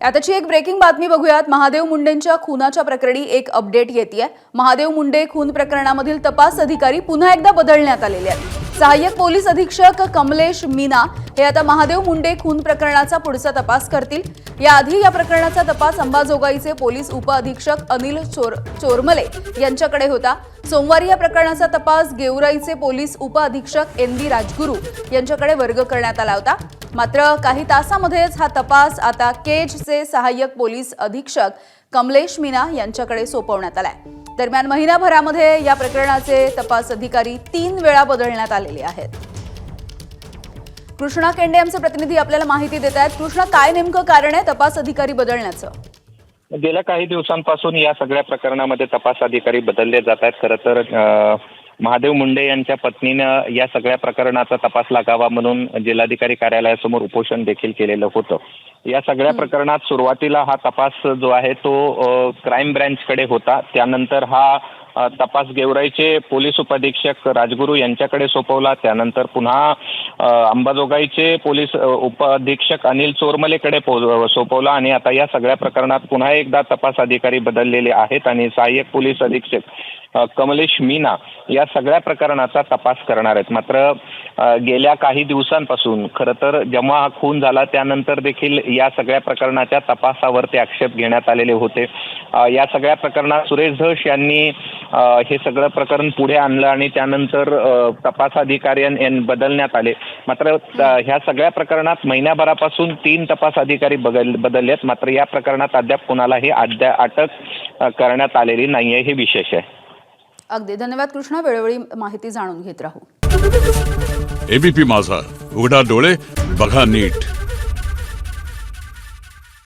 आताची एक ब्रेकिंग बातमी बघूयात। महादेव मुंडेंच्या खुनाच्या प्रकरणी एक अपडेट येतेय। महादेव मुंडे खून प्रकरणामधील तपास अधिकारी पुन्हा एकदा बदलण्यात आलेले आहेत। सहाय्यक पोलीस अधीक्षक कमलेश मीना हे आता महादेव मुंडे खून प्रकरणाचा पुढचा तपास करतील। याआधी या प्रकरणाचा तपास अंबाजोगाईचे पोलीस उपअधीक्षक अनिल चोरमले यांच्याकडे होता। सोमवारी या प्रकरणाचा तपास गेवराईचे पोलीस उपअधीक्षक एन.बी. राजगुरू यांच्याकडे वर्ग करण्यात आला होता। मात्र काही तासांमध्येच हा तपास आता केजचे सहाय्यक पोलीस अधीक्षक कमलेश मीना यांच्याकडे सोपवण्यात आलाय। दरम्यान महिनाभरामध्ये या प्रकरणाचे तपास अधिकारी 3 वेळा बदलण्यात आलेले आहेत। कृष्णा केंडे आमचे प्रतिनिधी आपल्याला माहिती देत आहेत। कृष्णा, काय नेमकं कारण आहे तपास अधिकारी बदलण्याचं? गेल्या काही दिवसांपासून या सगळ्या प्रकरणामध्ये तपास अधिकारी बदलले जात आहेत। खरं तर महादेव मुंडे यांच्या पत्नीनं या सगळ्या प्रकरणाचा तपास लागावा म्हणून जिल्हाधिकारी कार्यालयासमोर उपोषण देखील केलेलं होतं। या सगळ्या प्रकरणात सुरुवातीला हा तपास जो आहे तो क्राईम ब्रँचकडे होता। त्यानंतर हा तपास गेवराईचे पोलीस उपअधीक्षक राजगुरू यांच्याकडे सोपवला। त्यानंतर पुन्हा अंबाजोगाईचे पोलीस उपअधीक्षक अनिल चोरमलेकडे सोपवला आणि आता या सगळ्या प्रकरणात पुन्हा एकदा तपास अधिकारी बदललेले आहेत आणि सहाय्यक पोलीस अधीक्षक कमलेश मीना या सगळ्या प्रकरणाचा तपास करणार आहेत। मात्र गेल्या काही दिवसांपासून खरं तर जेव्हा हा खून झाला त्यानंतर देखील या सगळ्या प्रकरणाच्या तपासावरती आक्षेप घेण्यात आलेले होते। या सगळ्या प्रकरणात सुरेश धस यांनी हे सगळं प्रकरण पुढे आणलं आणि त्यानंतर तपास अधिकारी बदलण्यात आले। मात्र ह्या सगळ्या प्रकरणात महिन्याभरापासून 3 तपास अधिकारी बदललेत। मात्र या प्रकरणात अद्याप कोणालाही अटक करण्यात आलेली नाहीये, हे विशेष आहे। अगदी धन्यवाद कृष्णा, वेळोवेळी माहिती जाणून घेत राहू। एबीपी माझा, उघडा डोळे बघा नीट।